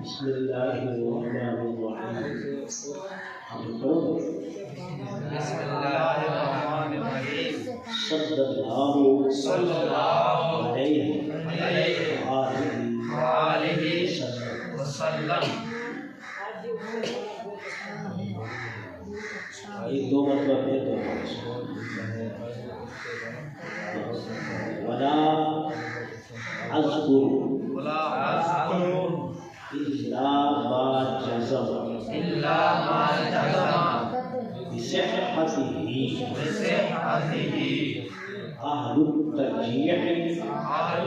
بسم اللہ الرحمن الرحیم. بسم اللہ الرحمن الرحیم. صلی اللہ علیہ وآلہ وسلم. ایک دو مرتبہ پھر تو ولا اذکر الا ما جزم بصحته اہل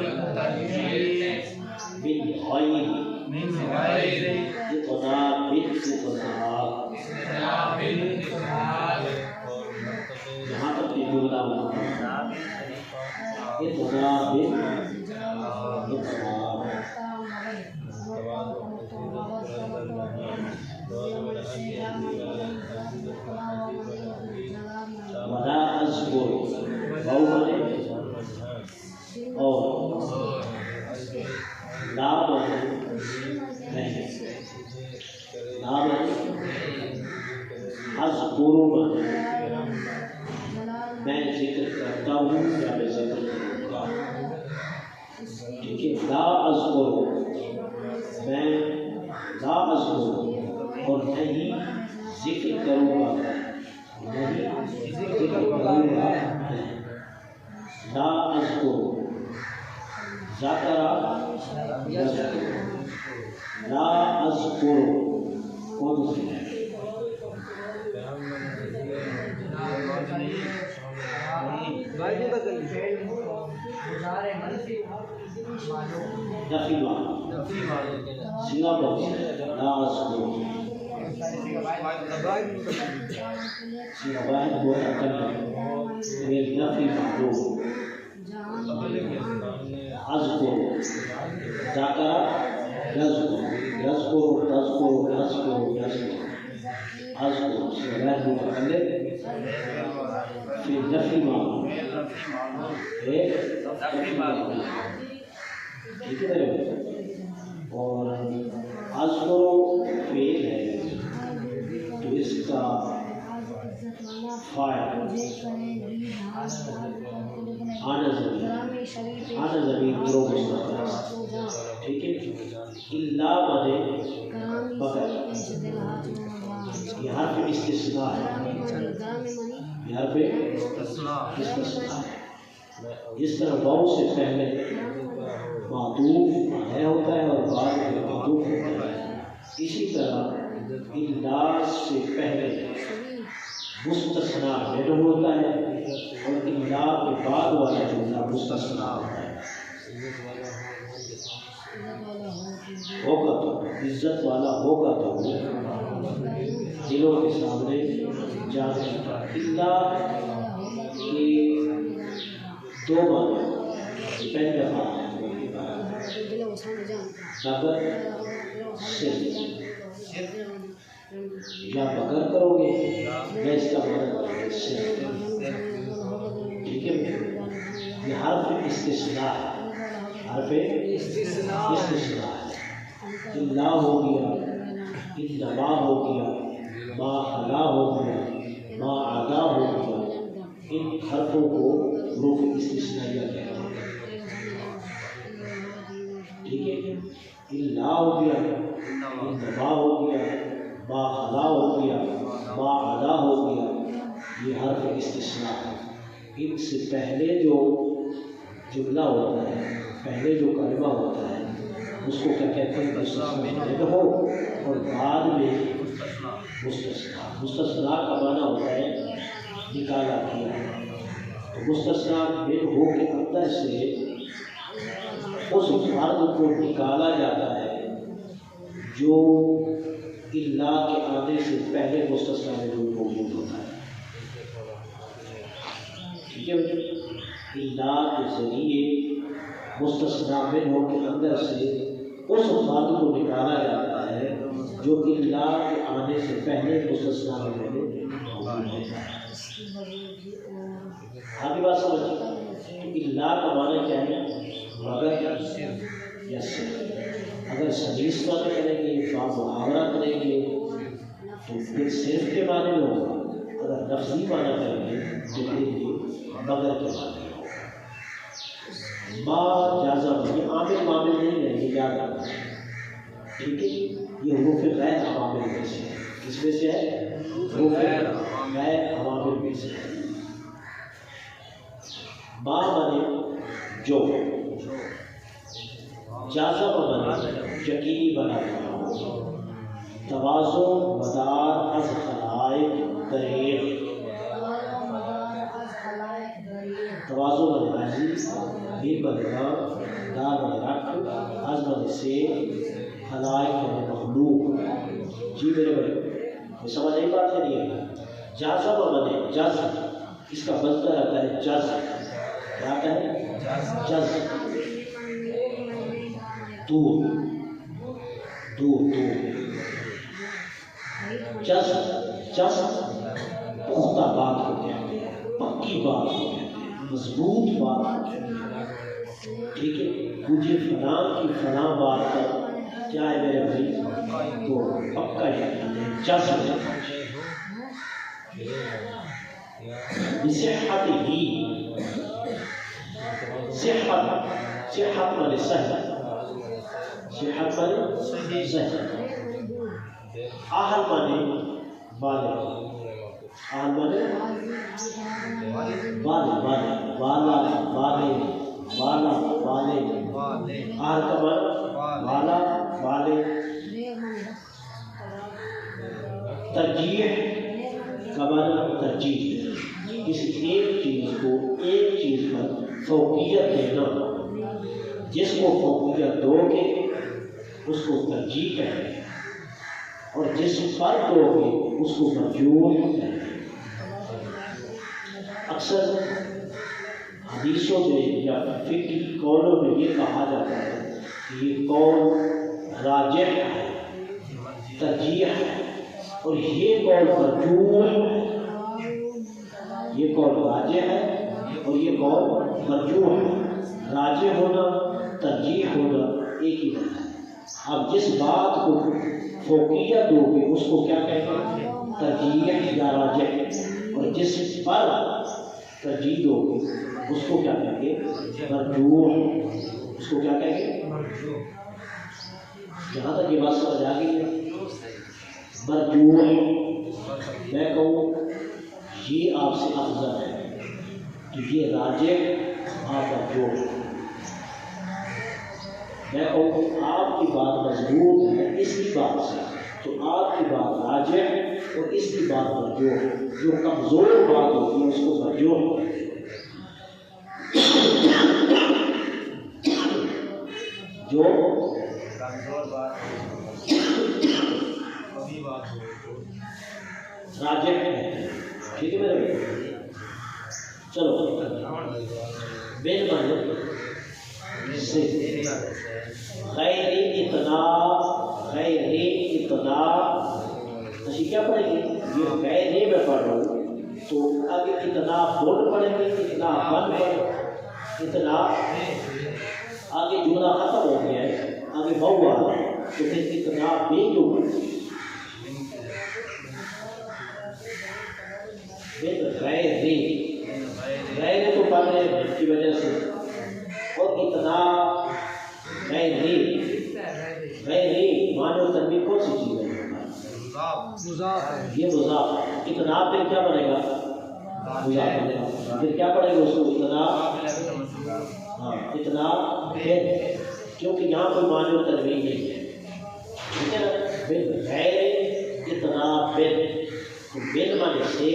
الترجیح من غیر اطناب الاطناب. یہاں تک یہ جملہ اطناب اطناب. ولا اذکر اور لا نہیں لا اذکر میں ذکر کرتا ہوں یا میں ذکر کروں گا. ٹھیک ہے. لا اذکر میں لا اذکر اور نہیں ذکر کروں گا. نہیں ذکر کروں گا. لا اذکر ذکر لا اذکر کون سی ہے؟ نفی معنی سینا بہت لا اذکر سینا واحد بہت اکل ہے. نفی معلوم اذکر ذکر یذکر یذکر تذکر یذکر یذکر اذکر سینا واحد بہت اکل ہے. پھر نفی معلوم ٹھیک ہے. اور اذکر فعل ہے تو اس کا فاعل آنا ضمیر دو مستقبل. ٹھیک ہے. الا بنے بغیر یہ حرف استثناء ہے. یہ حرف استثناء ہے. جس طرح واو سے پہلے معطوف ہے ہوتا ہے اور بعد میں معطوف ہوتا ہے، اسی طرح الا سے پہلے مستثنیٰ منہ ہوتا ہے اور الا کے بعد والا جملہ مستثنیٰ ہوتا ہے. ہوگا تو عزت والا ہوگا تو دلوں کے سامنے جانے کا. الا کے دو معنی پہلے اگر صرف یا بغیر کرو گے یا اس کا معنی صرف. ٹھیک ہے. یہ حرف استثناء ہے. حرف استثناء ہے. الا ہو گیا، انما ہو گیا، ما خلا ہو گیا، ما عدا ہو گیا. ان حرفوں کو حروف استثنائیہ کہتے ہیں. ٹھیک ہے. الا ہو گیا، انما ہو گیا، ما خلا ہو گیا، ما عدا ہو گیا. یہ حرف استثناء ہے. ان سے پہلے جو جملہ ہوتا ہے، پہلے جو کلمہ ہوتا ہے اس کو کیا کہتے ہیں؟ مستثنیٰ ہو. اور بعد میں مستثنیٰ. مستثنیٰ کا معنی ہوتا ہے نکالا کیا. تو مستثنیٰ من ہو کے اندر سے اس فرد کو نکالا جاتا ہے جو الا کے آنے سے پہلے مستثنیٰ میں جو موجود ہوتا ہے. ٹھیک ہے. الا کے ذریعے مستثنیٰ من ہو کے اندر سے اس فرد کو نکالا جاتا ہے جو الا کے آنے سے پہلے مستثنیٰ میں موجود ہوتا ہے. آگے بات سمجھ. الا کا معنی کیا ہے؟ مگر یا صرف. اگر حدیث معنی کریں گے، محاورہ کریں گے تو پھر صرف کے معنی میں ہوگا، اگر لفظی معنی کریں گے تو پھر یہ بغیر کے معنی میں ہوگا۔ ما جازہ یہ عامل معامل نہیں ہے، یہ یاد رکھنا ہے، ٹھیک ہے؟ یہ حروف غیر عوامل میں سے ہے۔ کس میں سے ہے؟ حروف غیر عوامل میں سے ہے۔ ما مانے جو، جازہ مانے یقینی بنا دیا، توازن مدار از خلائق دریغ، توازن مانے عزیز، بھی بدلا، دار مانے رکھ، از مانے سے، خلائق مانے مخلوق۔ جی میرے بھائی یہ سمجھ نہیں بات ہے؟ نہیں ہے؟ جازہ مانے جزم، اس کا مصدر آتا ہے جزم، کیا آتا ہے؟ جزم، دور دور دور، جزم پختہ بات کو کہتے ہیں، پکی بات کو کہتے ہیں، مضبوط بات کو کہتے ہیں، ٹھیک ہے؟ مجھے فلاں کی فلاں بات پر کیا ہے میرے بھائی؟ تو پکا یقین ہے، جزم ہے۔ بصحت ہی، صحت مانے صحت، صحت مانے صحت، اہل مانے بالغ، اہل مانے بالغ، والا بالغ، والا بالغ، اہل کا مانے والا بالغ۔ ترجیح کا مانے ترجیح، کسی ایک چیز کو ایک چیز پر فوقیت دینا، جس کو فوقیت دو گے اس کو ترجیح کہتے ہیں، اور جس پر دو گے اس کو مرجوح کہتے ہیں۔ اکثر حدیثوں میں یا فقہی قولوں میں یہ کہا جاتا ہے کہ یہ قول راجح ہے، ترجیح ہے، اور یہ قول مرجوح ہے۔ یہ قول راجح ہے اور یہ قول مرجوح ہے۔ راجح ہونا، ترجیح ہونا ایک ہی بات ہے۔ اب جس بات کو فوقیت دو گے اس کو کیا کہیں گے؟ ترجیح یا راجح، اور جس پر ترجیح دو گے اس کو کیا کہیں گے؟ مرجوح، اس کو کیا کہیں گے؟ یہاں تک یہ بات سمجھ آ گئی ہے؟ مرجوح، میں کہوں یہ آپ سے افضل ہے تو یہ راجح، آپ مرجوح۔ میں کہوں آپ کی بات مضبوط ہے اس کی بات سے تو آپ کی بات راجح اور اس کی بات مرجوح، جو کمزور بات ہوتی ہے اس کو مرجوح۔ جو راجح ہے، ٹھیک ہے میرے بھائی؟ چلو بین مانے سے غیر اتنا، اچھی کیا پڑھیں گے؟ یہ غیر میں پڑھ رہا ہوں تو آگے اتنا بول پڑھیں گے، اتنا بن پڑھ، اتنا آگے جملہ ختم ہو گیا ہے، آگے بہو آ رہا ہے تو پھر اتنا بھی کیوں پڑھیں؟ غیر تو پڑھ رہے ہیں کی وجہ سے، اور اتنا غیر معنی و تنوین کون سی چیز ہے؟ یہ مضاف، اتنا پھر کیا بنے گا؟ مضاف بنے گا، پھر کیا پڑے گا اس کو؟ اتنا، ہاں اتنا پھر، کیونکہ یہاں کوئی معنی و تنوین نہیں ہے، ٹھیک ہے نا؟ غیر اتنا پھر، تو بن مانے سے،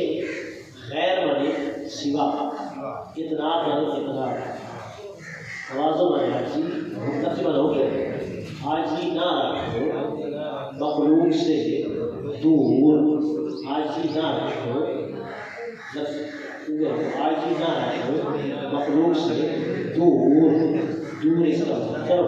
غیر مانے سوا، اتنا مانے اتنا، توازن مانے حاجی، تقریباً ہو گیا، حاجی نہ رکھو مخلوق سے دور، حاجی نہ رکھو، حاجی نہ رکھو مخلوق سے دور، دور اس کا مطلب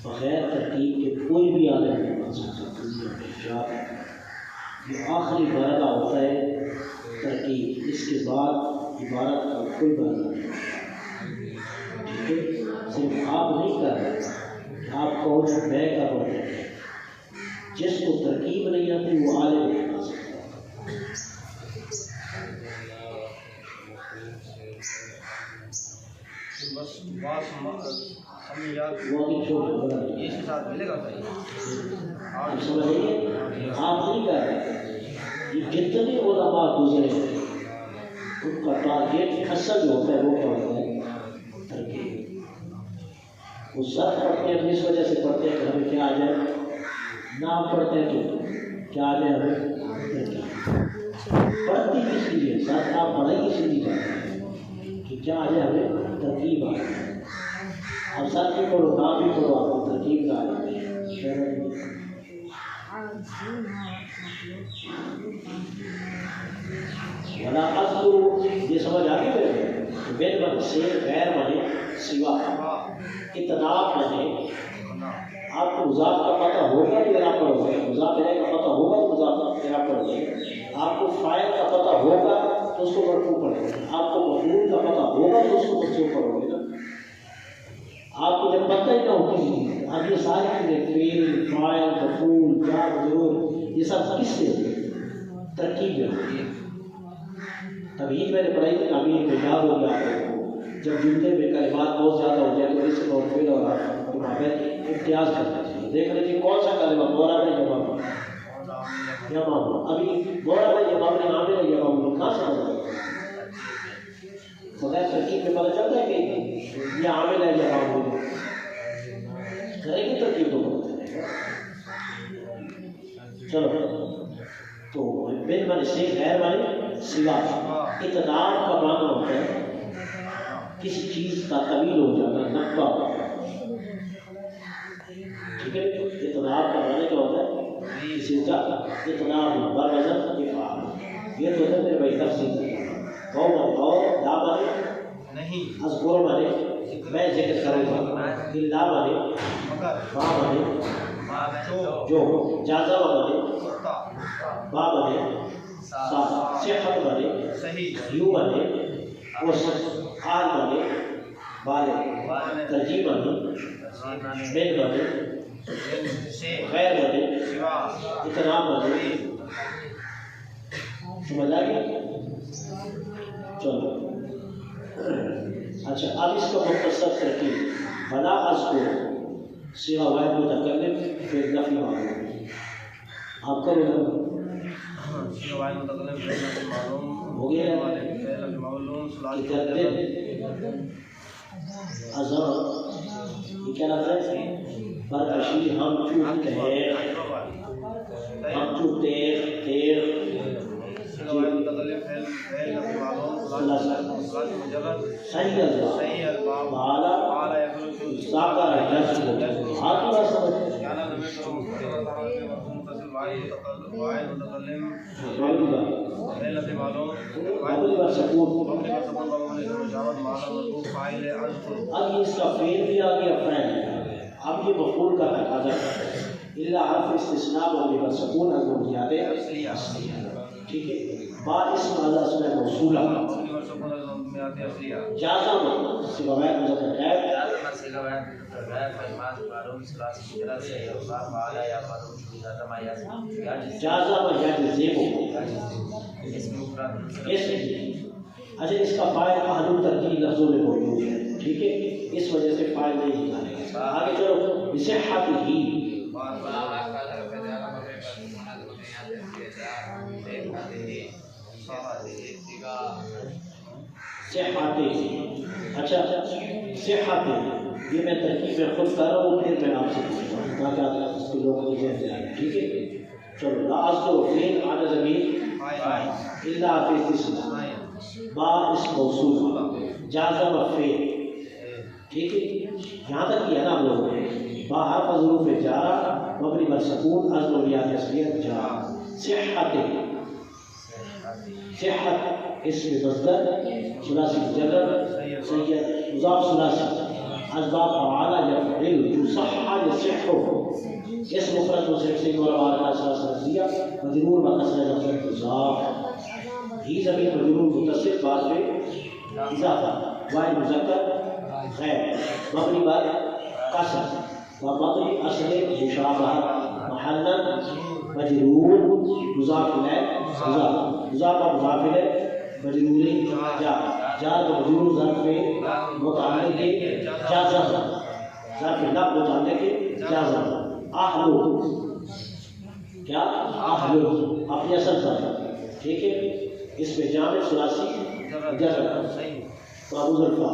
بغیر ترتیب کے کوئی بھی عالم نہیں بن سکتا دنیا میں۔ یہ آخری مرحلہ ہوتا ہے بعد عبارت کا کوئی معنی نہیں. ٹھیک ہے، صرف آپ نہیں کر رہے، آپ کہو جو میں کر رہا ہوں. جس کو ترکیب نہیں آتی وہ عالم نہیں بنا سکتا. وہ بھی چھوٹا بڑا یہ ساتھ ملے گا بھائی. آپ سمجھیے، آپ نہیں کر رہے. یہ جتنے علماء گزرے ہیں ان کا ٹارگیٹ اصل جو ہوتا ہے وہ کیا ہوتا ہے؟ ترکیب. وہ سب پڑھتے ہیں اس وجہ سے پڑھتے ہیں کہ ہمیں کیا آ جائے، نہ پڑھتے ہیں تو کیا آ جائے ہمیں ترکیب. پڑھتی کس لیے ساتھ آپ پڑھائی کس لیے جاتے ہیں کہ کیا آ جائے ہمیں ترکیب آ جائے. اب ساتھ بھی پڑھو نام بھی پڑھو آپ کو ترکیب کا آ جائے. ولا اذکر، یہ سمجھ آ گئی میرے بین بن سے غیر بنے سوا، اطلاق بنے. آپ کو مضاف کا پتہ ہوگا تو آپ پڑھو گے، مضاف کا پتہ ہوگا تو مضاف آپ پڑھو گے. آپ کو فاعل کا پتہ ہوگا تو اس کو مرفوع پڑھو گے، آپ کو مفعول کا پتہ ہوگا تو اس کو منصوب پڑھو گے نا. آپ کو جب پتہ ہی نہ ہو کسی چیز، اب یہ ساری چیزیں فعل، فاعل، مفعول، جار مجرور، یہ سب کس سے ہوتی ہے؟ ترکیب میں ہوتی ہے. تمہید میں نے پڑھائی تھی، ابھی ایک یاد ہو گیا آپ کو. جب جملے میں کلمات بہت زیادہ ہو جائے تو اسم اور فعل اور حرف کے مابین امتیاز کرنا چاہیے. دیکھ لیجیے کون سا کلمہ مورا میں جمع ہوا یا معمول. ابھی مورا میں جمع میں عامل ہے یا معمول، کہاں سے پتہ چلتا ہے؟ بغیر ترکیب میں پتہ چلتا ہے کہ یہ عامل ہے یا معمول ہے؟ کرے گی ترکیب تو پتہ چلے گا. چلو تو بن بن سے غیر والے سوا، اطلاق کا معنی ہوتا ہے کسی چیز کا طویل ہو جانا، نقطہ. ٹھیک ہے، اطلاق کا معنی کیا ہوتا ہے؟ کسی کا اطلاق بروزن افعال. یہ تو ہے میرے بھائی تفصیل قوم اور لا مانے نہیں، اذکر مانے میں ذکر کروں گا، الا مانے ما مانے جو، جازا مانے با مانے صحت مانے یو مانے حال مانے بالغ، ترجیح مانے بن مانے غیر مانے اتنا مانے. سمجھ آ گیا؟ چلو اچھا، اب اس کا مختصر ترکیب. بلا اذکر صیغہ واحد متکلم پھر نفی معلوم. آپ کرو نا، ہو گیا. اذان یہ کیا لفظ ہے؟ برکشی. ہم چوبتے ہیں، ہم چوبتے تیر. صحیح الباب بالا ساکر جذب آپ کا سمجھ اب اس کا فعل بھی آ گیا، فعل. اب یہ مفعول کا تقاضا کرتا ہے الا حرف استثناء والے پر سکون از مرجعات اصلیہ. ٹھیک ہے، با اسم از اسماء موصولہ. جازم صیغہ واحد مذکر غائب، جازم یجزم اسم. اچھا، اس کا فاعل اہل الترکیب لفظوں میں موجود ہے. ٹھیک ہے، اس وجہ سے فاعل نہیں نکالے گا. آگے چلو، بصحت ہی صحت. اچھا، صحت یہ میں ترکیب میں خود کر رہا ہوں، پھر میں آپ سے پوچھتا ہوں تاکہ آپ اس کے لوگوں کو ذہن سے آئے. ٹھیک ہے، چلو. لا اذکر فعل علی ضمیر الا فی استثناء، با اسم موصول، جازم فعل. ٹھیک ہے، یہاں تک کیا نا ہم لوگوں نے. با حرف ظروف جارہ مبنی بر سکون از نوعیات اصلیہ جا. صحت، صحت اسم مصدر ثلاثی مجرد سید مضاف ثلاثی اسباب فعال یفعل یصح یصح اسم مفرد مصرف سے اور بارکہ ثلاثہ رضیہ مجرور بکسر لفظ مضاف. ہی ضمیر مجرور متصل بعد میں اضافہ واحد مذکر غیر مبنی بر کسر ومبنی اصل مشابہ محلا مجرور مضاف الیہ مضاف مضاف الیہ مجرور جار و مجرور ظرف متعلق جازم ظرف نب متعلق جازم اہلو کیا اہلو اپنے اصل ظرف ٹھیک ہے اس میں جامع ثلاثی مجرد معموز الفاء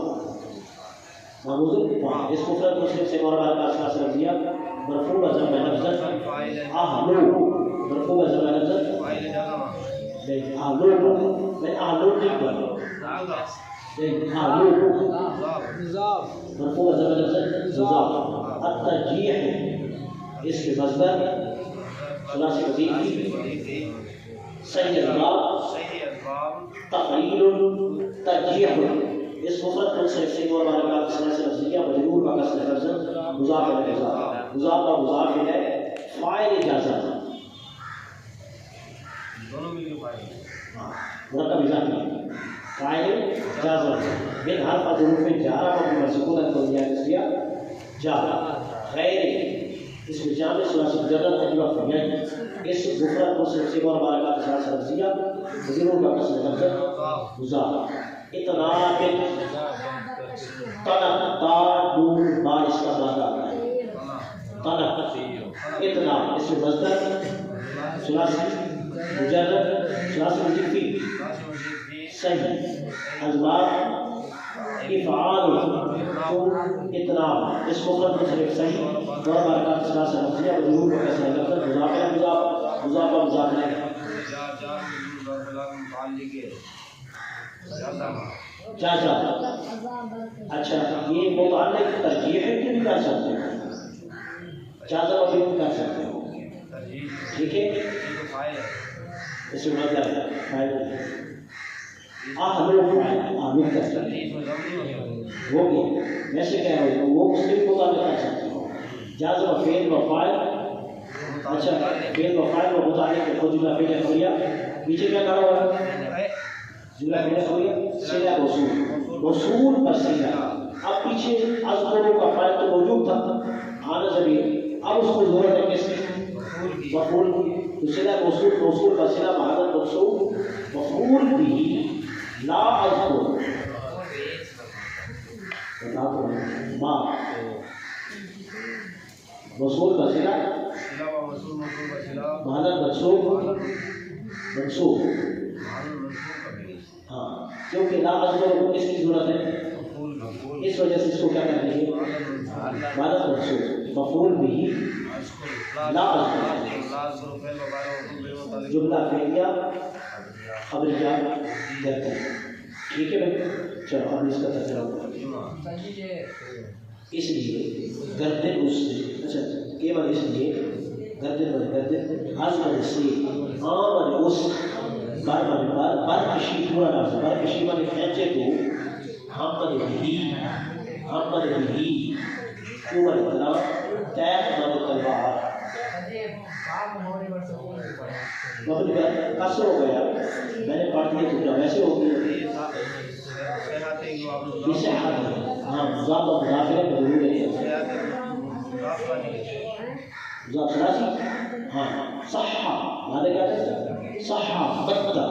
معموز الفاء اس مفرد مسلم سے اور بعد کا اشخاص رضیہ مرفوع و ضمیر لفظ اہلو مرفوع و ضمیر لفظ نہیں اہلو میں اہلو نہیں کروں نہیں اہلو مرفوع و ضمیر لفظ مضاف الترجیح اس کے مصدر ثلاثی مزید کی صحیح الباب تقریر ترجیح اس مفرد منصرف سے اور مالکات ثلاثی لفظیہ مجرور کا کسر لفظ مضاف الیہ مضاف و مضاف الیہ فاعل جازم دونوں مل کے فائل مرکب اضافی فاعل جازم من حرف حروف جارہ و مسکون التوزیع جارہ غیر اس میں جامع ثلاثی مجرد تجویف یعنی اس مفرد منصرف سے اور مالکات ثلاثی لفظیہ مجرور کا کسر لفظ مضاف اطلاق طلب تا نون با اس کا معنی آتا ہے طلب اطلاق اس میں مصدر ثلاثی مجرد ثلاثی مجرد صحیح الباب افعال اطلاق اس مفرد منصرف صحیح اور برکات ثلاثی لفظیہ مجرور کا کسر لفظ مضاف مضاف مضاف جازا اچھا یہ متعلق ترجیح ہے کہ بھی کر سکتے ہیں جازا بھی کر سکتے ہیں ٹھیک ہے اس میں مطلب ہے فائل آہلو فائل آمین کر سکتے ہیں وہ بھی میں سے کہہ رہا ہوں وہ اس کے متعلق کر سکتے ہیں جازا فعل و فائل اچھا فعل و فائل و متعلق خود جملہ فعل خبریہ پیچھے کیا کرا ہوا ہے جملہ فعل خبریہ صلہ موصول موصول پر صلہ اب پیچھے اذکروا کا فائل تو موجود تھا آنا ضمیر اب اس کو ضرورت ہے کس کی مفعول کی تو صلہ موصول پر صلہ محل منصوب مفعول بھی لا اذکر ما موصول پر صلہ محل منصوب ہاں کیونکہ لا اذکر کو کس کی ضرورت ہے اس وجہ سے اس کو کیا کرنا ہے معنی منصوب مفعول بھی لا اذکر جملہ فعلیہ خبریہ کرتے ہیں ٹھیک ہے بھائی چلو اب اس کا ترجمہ اس لیے گردن اس اچھا کیول اس لیے گردن آزمن سے آمن اس برکشی پورا لفظ برکشی والے کھینچے تو حمد بھی اوبر اتنا تیغ من تلوار مبنی پر قصر ہو گیا میں نے پڑھ دیا جملہ ویسے ہو گیا بصحت ہاں مضاف و مضاف الیہ مجرور ہے مضاف ثلاثی ہاں صحہ ماذا کہتے ہیں صحہ بدہ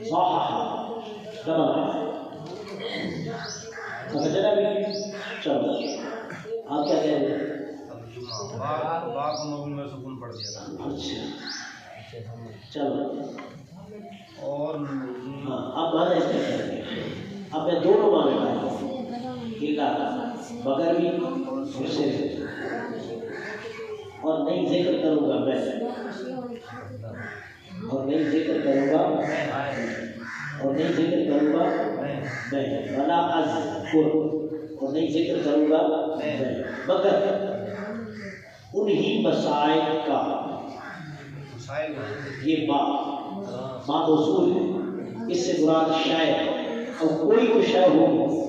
صحہ ڈبل سمجھنا بھی چلو آپ کیا کہہ رہے ہیں با کو مبنی میں سکون پڑ دیا تھا اچھا چلو اور ہاں اب مانا اس کا کہہ رہے ہیں اب میں دونوں معنی پایا مگر بھی سے اور نہیں ذکر کروں گا میں اور نہیں ذکر کروں گا اور نہیں ذکر کروں گا میں ولا اذکر اور نہیں ذکر کروں گا میں مگر انہی مسائل کا یہ با موصول ہے اس سے مراد شاید اور کوئی تو شے ہوگی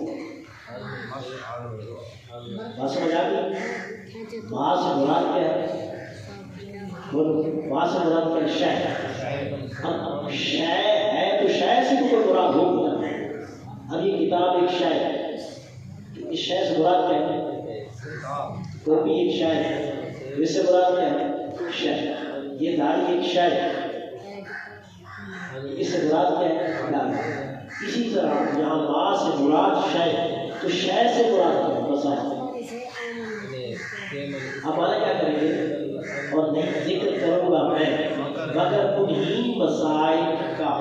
بات سمجھ آ گئی بات سے مراد کیا ہے بولو بات سے مراد کیا ہے شے شے ہے تو شے سے تو کوئی مراد ہوگی نا. اب یہ کتاب ایک شے ہے، تو اس شے سے مراد کیا ہے؟ ٹوپی ایک شے ہے، اس سے مراد کیا ہے؟ شے. یہ داڑھی ایک شے ہے، اس سے مراد کیا ہے؟ داڑھی. اسی طرح یہاں ماں سے مراد شے، تو شے سے مراد کیا ہے؟ مسائل. اب آنا کیا کریں گے؟ اور نہیں ذکر کروں گا میں مگر انہی مسائل کا،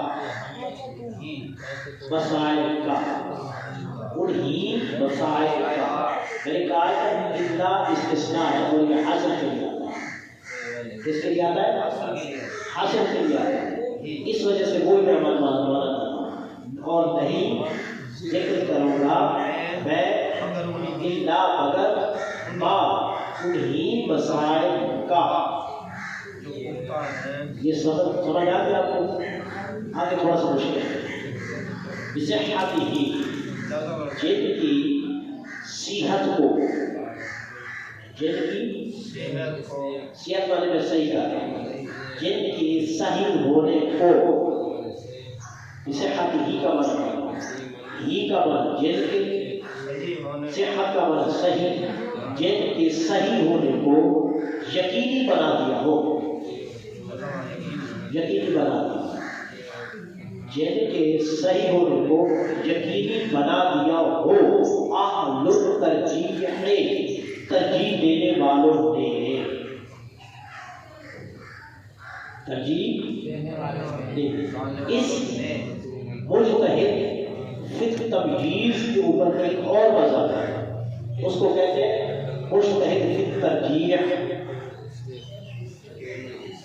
مسائل کا، انہی مسائل کا. میں نے کہا کہ اتنا استثناء ہے اور یہ حاصل کے لیے آتا ہے. کس کے لیے آتا ہے؟ حاصل کے لیے آتا ہے. اس وجہ سے کوئی میں مانا اور نہیں ذکر کروں گا میں الا مگر ما انہی مسائل کا. یہ سبق سمجھ آ گیا آپ کو؟ آگے تھوڑا سا مشکل ہے. بصحت ہی جن کی صحت کو، جن کی صحت والے میں صحیح کہا، جن کی صحیح ہونے کو، بصحت ہی کا مطلب، ہی کا مطلب جن کی صحت کا مطلب صحیح، جن کے صحیح ہونے کو یقینی بنا دیا ہو، یقینی بنا دیا، جن کے صحیح ہونے کو یقینی بنا دیا ہو. اہل الترجیح نے، ترجیح دینے والوں نے، ترجیح اس مجتہد فی تمییز کے اوپر ایک اور وضاحت ہے، اس کو کہتے ہیں مجتہد فی ترجیح.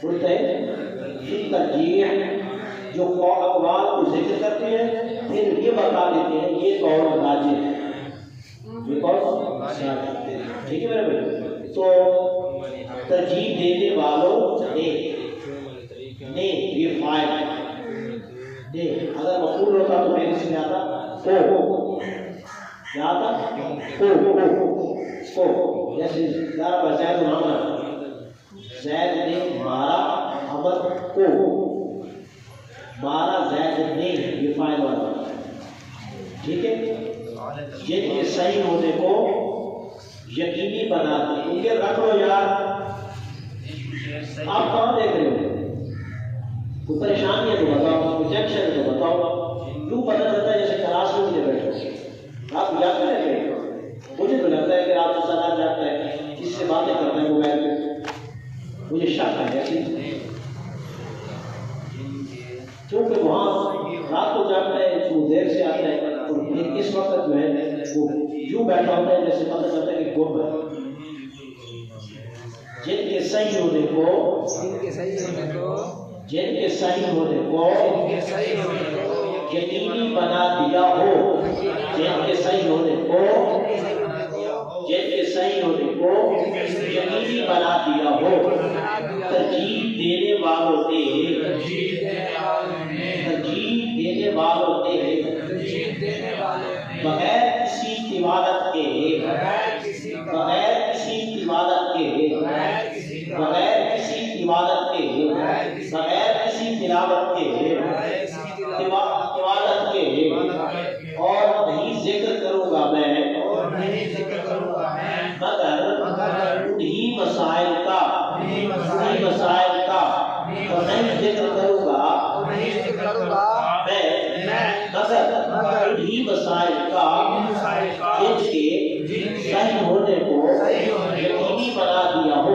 مجتہد فی ترجیح جو اقوال کو ذکر کرتے ہیں پھر یہ بتا دیتے ہیں یہ قول راجح ہے، یہ قول راجح ہے. ٹھیک ہے میرے بھائی؟ تو ترجیح دینے والوں نے یہ فائل نے، اگر مفعول ہوتا تو میرے سے آتا کو، کیا آتا؟ کو. جیسے ضرب زید عمرا، زید نے مارا عمر کو، مارا زید نے، یہ فائل والا. ٹھیک ہے؟ جن کے صحیح ہونے کو یقینی بنا دیں. کیونکہ رکھ لو یار، آپ کہاں دیکھ رہے ہو؟ کوئی پریشانی ہے تو بتاؤ، کوئی ٹینشن ہے تو بتاؤ. یوں پتہ چلتا ہے جیسے کلاس میں مجھے بیٹھے آپ جاتے رہتے ہیں. مجھے تو لگتا ہے کہ آپ سے ساتھ جاتا ہے، کس سے باتیں کرتے ہیں موبائل پہ. مجھے شک ہے کیونکہ وہاں رات کو جاتا ہے، وہ دیر سے آتا ہے، اور پھر اس وقت جو ہے وہ یوں بیٹھا ہوتا ہے جیسے پتہ چلتا ہے کہ کون ہے. جن کے صحیح ہونے کو، جن کے صحیح ہونے کو یقینی بنا دیا ہو، جن کے صحیح ہونے کو، جن کے صحیح ہونے کو یقینی بنا دیا ہو. ترجیح دینے والوں نے، ترجیح دینے والوں نے بغیر کسی تلاوت کے، بغیر کسی تلاوت کے، بغیر کسی تلاوت کے، بغیر کسی تلاوت کے، تلاوت کے، اور نہیں ذکر کروں گا میں مگر انہی مسائل کا، انہی مسائل کا، اور نہیں ذکر کروں گا میں مگر انہی مسائل کا جن کے صحیح ہونے کو یقینی بنا دیا ہو.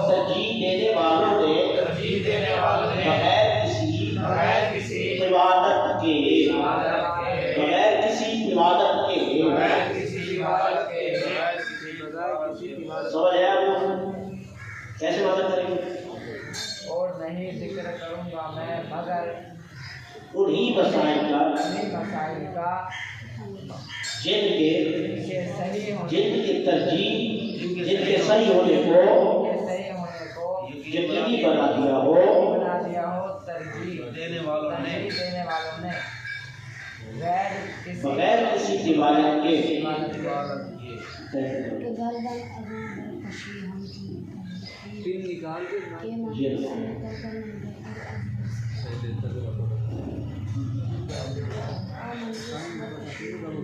ترجیح دینے والوں نے بغیر کسی عبادت کے، بغیر کسی عبادت کے، سمجھ آیا آپ کو؟ کیسے مدد کریں گے؟ اور نہیں ذکر کروں گا میں مگر انہی مسائل کا، جن کے ترجیح، جن کے صحیح ہونے کو یقینی بنا دیا ہو. ترجیح دینے والوں نے بغیر کسی تلاوت کے.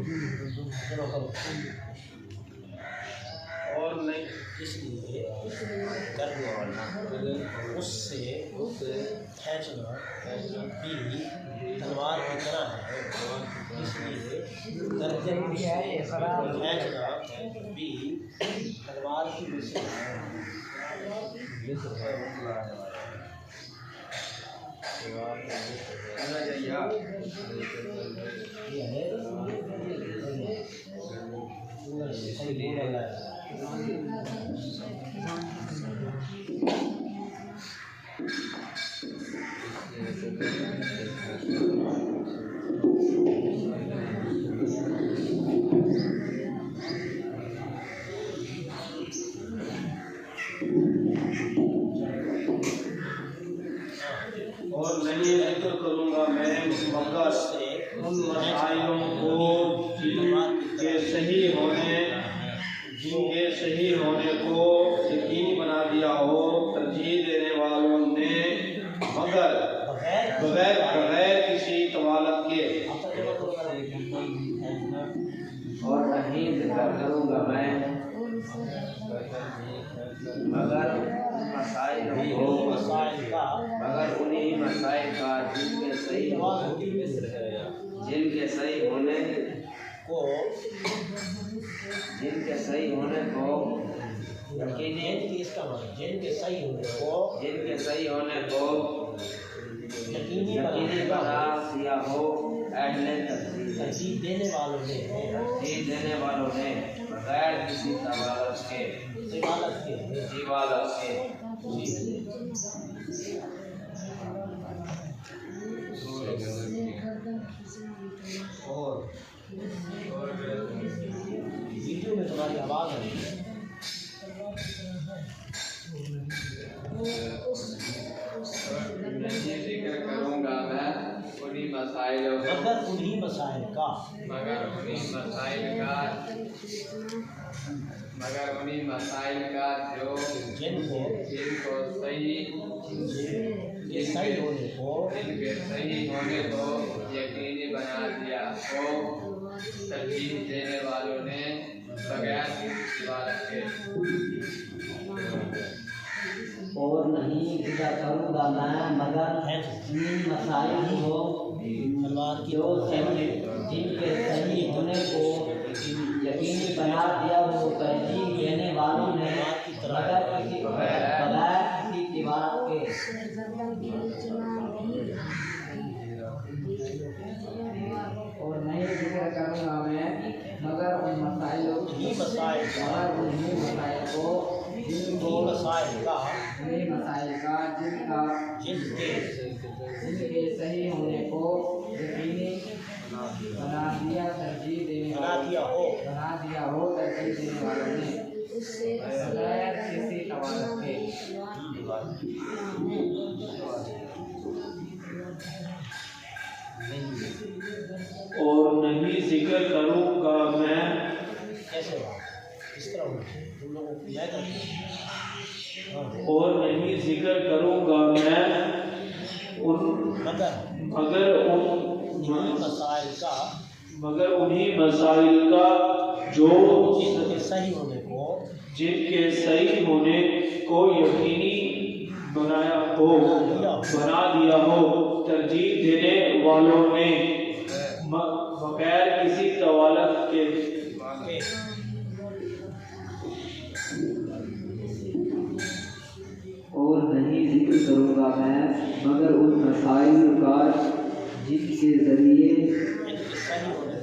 چلو کرو. اور نہیں اس لیے کرنے والا اس سے کھینچنا بھی تلوار کی طرح ہے. اس لیے گردن سے کھینچنا بھی تلوار کی مثل ہے. یہ ہے اور نہیں ذکر کروں گا میں مگر ان مسائلوں کو جن کے صحیح ہونے کو یقینی بنا دیا ہو ترجیح دینے والوں نے مگر بغیر کسی طوالت کے. اور نہیں ذکر کروں گا میں مگر انہی مسائل کا جن کے صحیح ہونے کو یقینی بنا دیا ہو اہل ترجیح دینے والوں نے بغیر کسی طوالت کے. اور ویڈیو میں تمہاری آواز آ رہی ہے. نہیں ذکر کروں گا میں انہی مسائل کا مگر انہی مسائل کا جو جن کو صحیح ہونے کو یقینی بنا دیا ہو ترجیح دینے والوں نے بغیر کسی طوالت کے. اور نہیں ذکر کروں گا میں مگر ان مسائل کو جن کے صحیح ہونے کو یقینی بنا دیا وہ ترجیح دینے والوں نے بغیر کسی طوالت کے. اور نہیں ذکر کروں گا میں مگر ان مسائل کو جن کے صحیح ہونے کو یقینی بنا دیا ہو ترجیح دینے والوں نے بغیر کسی طوالت کے. اور نہیں ذکر کروں گا میں اور نہیں ذکر کروں گا میں مگر انہی مسائل کا جو جن کے صحیح ہونے کو یقینی بنا دیا ہو ترجیح دینے والوں نے بغیر کسی طوالت کے. اور نہیں ذکر کروں گا میں مگر ان مسائل کا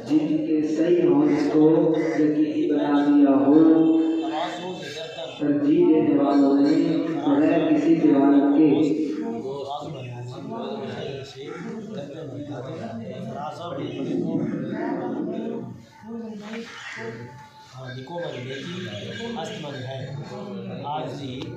جن کے صحیح ہونے کو یقینی بنا دیا ہو ترجیح دینے والوں نے بغیر کسی طوالت کے. دیکھو میں دیکھی